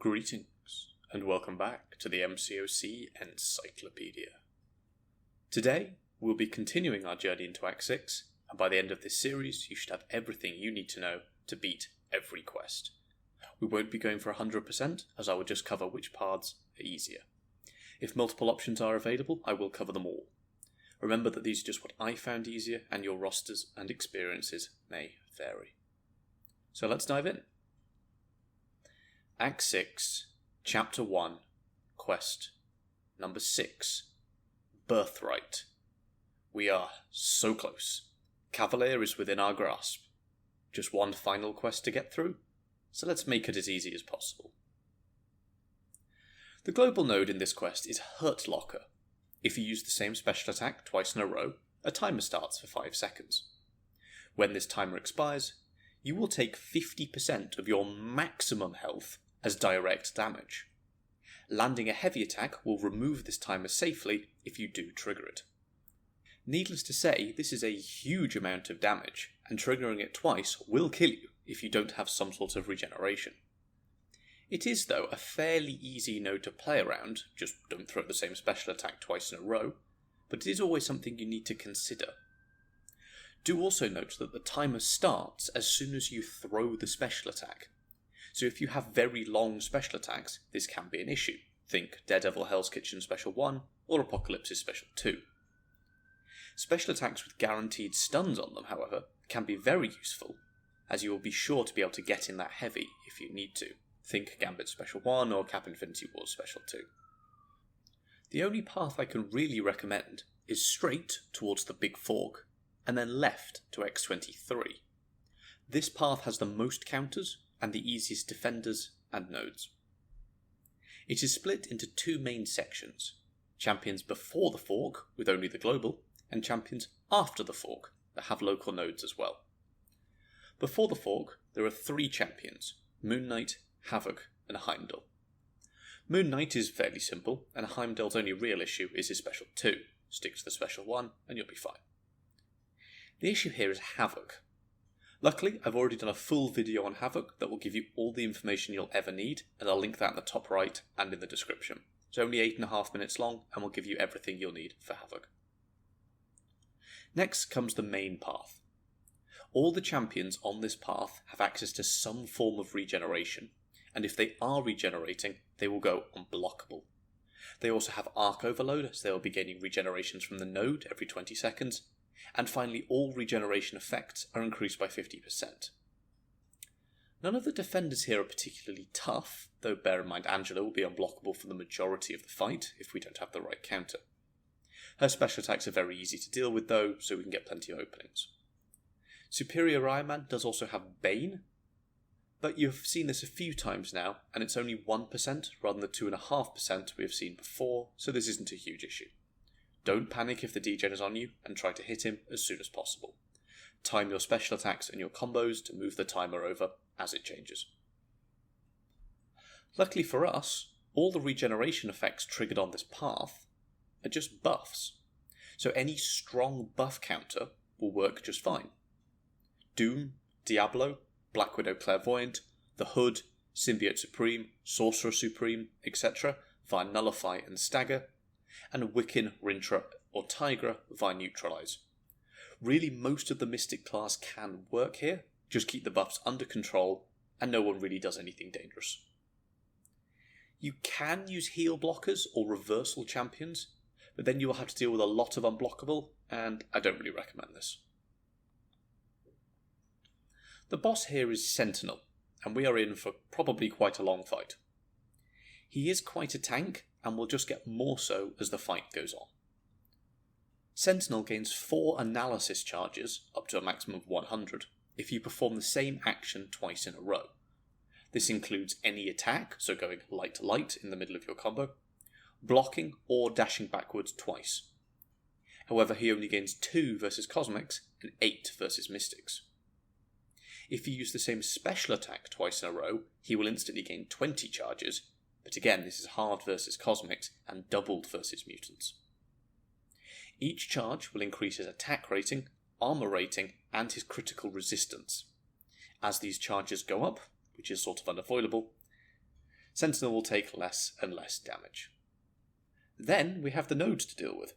Greetings, and welcome back to the MCOC Encyclopedia. Today, we'll be continuing our journey into Act 6, and by the end of this series, you should have everything you need to know to beat every quest. We won't be going for 100%, as I will just cover which paths are easier. If multiple options are available, I will cover them all. Remember that these are just what I found easier, and your rosters and experiences may vary. So let's dive in. Act 6, Chapter 1, Quest number 6, Birthright. We are so close. Cavalier is within our grasp. Just one final quest to get through, so let's make it as easy as possible. The global node in this quest is Hurt Locker. If you use the same special attack twice in a row, a timer starts for 5 seconds. When this timer expires, you will take 50% of your maximum health as direct damage. Landing a heavy attack will remove this timer safely if you do trigger it. Needless to say, this is a huge amount of damage, and triggering it twice will kill you if you don't have some sort of regeneration. It is, though, a fairly easy node to play around, just don't throw the same special attack twice in a row, but it is always something you need to consider. Do also note that the timer starts as soon as you throw the special attack. So if you have very long special attacks, this can be an issue. Think Daredevil Hell's Kitchen Special 1 or Apocalypse's Special 2. Special attacks with guaranteed stuns on them, however, can be very useful, as you will be sure to be able to get in that heavy if you need to. Think Gambit Special 1 or Cap Infinity Wars Special 2. The only path I can really recommend is straight towards the Big Fork, and then left to X23. This path has the most counters, and the easiest defenders and nodes. It is split into 2 main sections, champions before the fork, with only the global, and champions after the fork, that have local nodes as well. Before the fork, there are 3 champions, Moon Knight, Havok, and Heimdall. Moon Knight is fairly simple, and Heimdall's only real issue is his Special 2. Stick to the Special 1, and you'll be fine. The issue here is Havok. Luckily, I've already done a full video on Havok that will give you all the information you'll ever need, and I'll link that in the top right and in the description. It's only 8.5 minutes long, and will give you everything you'll need for Havok. Next comes the main path. All the champions on this path have access to some form of regeneration, and if they are regenerating, they will go unblockable. They also have Arc Overload, so they will be gaining regenerations from the node every 20 seconds, and finally all regeneration effects are increased by 50%. None of the defenders here are particularly tough, though bear in mind Angela will be unblockable for the majority of the fight if we don't have the right counter. Her special attacks are very easy to deal with though, so we can get plenty of openings. Superior Iron Man does also have Bane, but you've seen this a few times now, and it's only 1% rather than the 2.5% we have seen before, so this isn't a huge issue. Don't panic if the degen is on you, and try to hit him as soon as possible. Time your special attacks and your combos to move the timer over as it changes. Luckily for us, all the regeneration effects triggered on this path are just buffs, so any strong buff counter will work just fine. Doom, Diablo, Black Widow Clairvoyant, the Hood, Symbiote Supreme, Sorcerer Supreme, etc. via Nullify and Stagger, and Wiccan, Rintrah, or Tigra via Neutralize. Really, most of the Mystic class can work here, just keep the buffs under control, and no one really does anything dangerous. You can use heal blockers or reversal champions, but then you will have to deal with a lot of unblockable, and I don't really recommend this. The boss here is Sentinel, and we are in for probably quite a long fight. He is quite a tank, and will just get more so as the fight goes on. Sentinel gains 4 analysis charges, up to a maximum of 100, if you perform the same action twice in a row. This includes any attack, so going light to light in the middle of your combo, blocking or dashing backwards twice. However, he only gains 2 versus Cosmics and 8 versus Mystics. If you use the same special attack twice in a row, he will instantly gain 20 charges, but again this is hard versus Cosmics and doubled versus Mutants. Each charge will increase his attack rating, armor rating, and his critical resistance. As these charges go up, which is sort of unavoidable, Sentinel will take less and less damage. Then we have the nodes to deal with.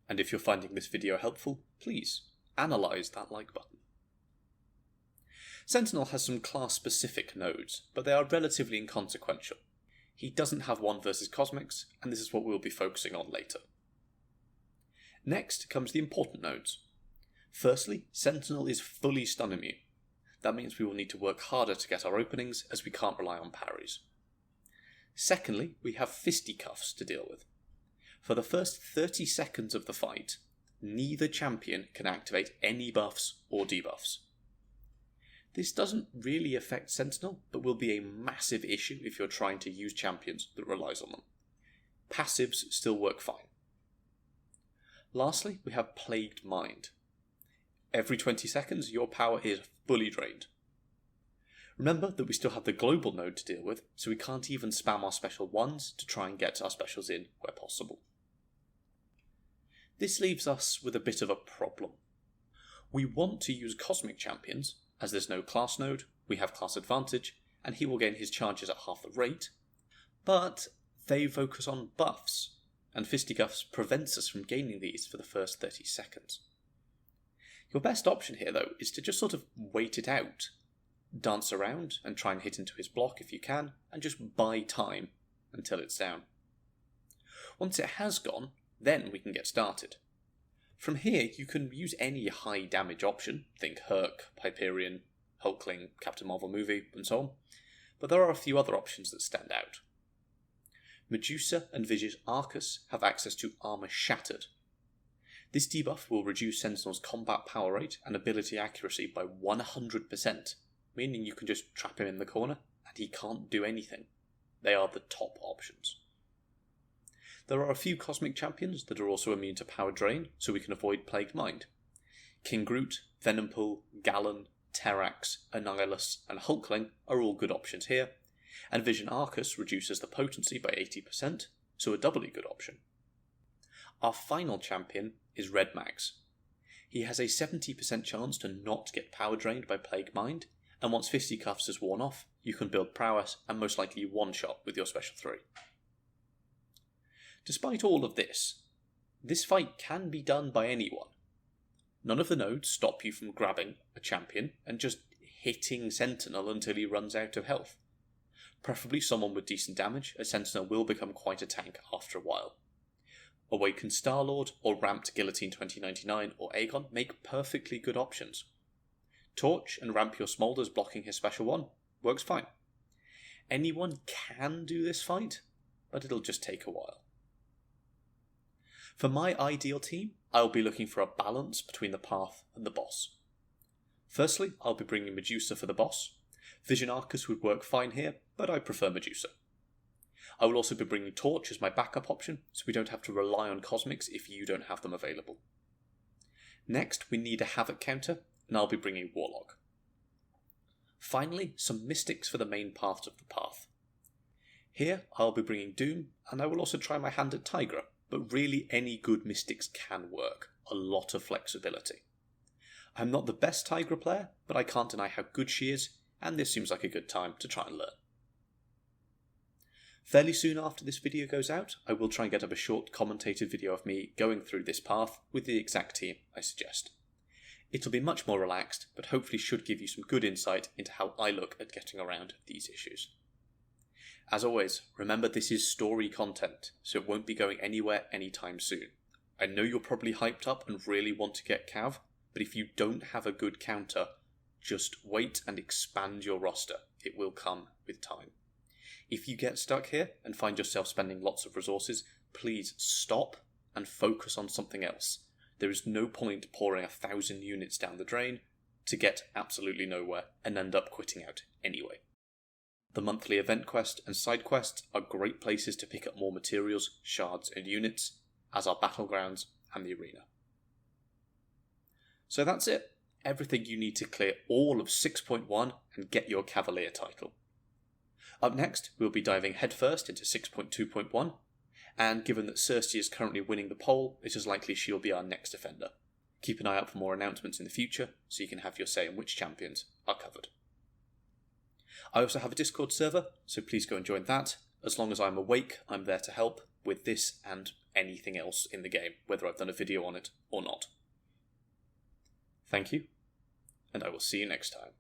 And if you're finding this video helpful, please analyse that like button. Sentinel has some class-specific nodes, but they are relatively inconsequential. He doesn't have 1 versus Cosmics, and this is what we'll be focusing on later. Next comes the important nodes. Firstly, Sentinel is fully stun immune. That means we will need to work harder to get our openings, as we can't rely on parries. Secondly, we have fisticuffs to deal with. For the first 30 seconds of the fight, neither champion can activate any buffs or debuffs. This doesn't really affect Sentinel, but will be a massive issue if you're trying to use champions that relies on them. Passives still work fine. Lastly, we have Plagued Mind. Every 20 seconds, your power is fully drained. Remember that we still have the global node to deal with, so we can't even spam our special ones to try and get our specials in where possible. This leaves us with a bit of a problem. We want to use Cosmic Champions, as there's no class node, we have class advantage, and he will gain his charges at half the rate, but they focus on buffs, and Fisticuffs prevents us from gaining these for the first 30 seconds. Your best option here, though, is to just sort of wait it out. Dance around and try and hit into his block if you can, and just buy time until it's down. Once it has gone, then we can get started. From here, you can use any high damage option, think Herc, Hyperion, Hulkling, Captain Marvel movie, and so on, but there are a few other options that stand out. Medusa and Visage Arcus have access to Armor Shattered. This debuff will reduce Sentinel's combat power rate and ability accuracy by 100%, meaning you can just trap him in the corner and he can't do anything. They are the top options. There are a few Cosmic Champions that are also immune to power drain, so we can avoid Plagued Mind. King Groot, Venompool, Gallon, Terrax, Annihilus, and Hulkling are all good options here, and Vision Arcus reduces the potency by 80%, so a doubly good option. Our final champion is Red Mags. He has a 70% chance to not get power drained by Plague Mind, and once Fisticuffs is worn off, you can build prowess and most likely one-shot with your special 3. Despite all of this fight can be done by anyone. None of the nodes stop you from grabbing a champion and just hitting Sentinel until he runs out of health. Preferably someone with decent damage, as Sentinel will become quite a tank after a while. Awakened Star-Lord or Ramped Guillotine 2099 or Aegon make perfectly good options. Torch and Ramp Your Smolders blocking his special 1 works fine. Anyone can do this fight, but it'll just take a while. For my ideal team, I'll be looking for a balance between the path and the boss. Firstly, I'll be bringing Medusa for the boss. Vision Arcus would work fine here, but I prefer Medusa. I will also be bringing Torch as my backup option, so we don't have to rely on Cosmics if you don't have them available. Next, we need a Havok counter, and I'll be bringing Warlock. Finally, some Mystics for the main part of the path. Here, I'll be bringing Doom, and I will also try my hand at Tigra, but really any good Mystics can work, a lot of flexibility. I'm not the best Tigra player, but I can't deny how good she is, and this seems like a good time to try and learn. Fairly soon after this video goes out, I will try and get up a short commentated video of me going through this path with the exact team I suggest. It'll be much more relaxed, but hopefully should give you some good insight into how I look at getting around these issues. As always, remember this is story content, so it won't be going anywhere anytime soon. I know you're probably hyped up and really want to get Cav, but if you don't have a good counter, just wait and expand your roster. It will come with time. If you get stuck here and find yourself spending lots of resources, please stop and focus on something else. There is no point pouring 1,000 units down the drain to get absolutely nowhere and end up quitting out anyway. The monthly event quest and side quests are great places to pick up more materials, shards and units, as are battlegrounds and the arena. So that's it. Everything you need to clear all of 6.1 and get your Cavalier title. Up next, we'll be diving headfirst into 6.2.1, and given that Cersei is currently winning the poll, it is likely she'll be our next defender. Keep an eye out for more announcements in the future, so you can have your say on which champions are covered. I also have a Discord server, so please go and join that. As long as I'm awake, I'm there to help with this and anything else in the game, whether I've done a video on it or not. Thank you, and I will see you next time.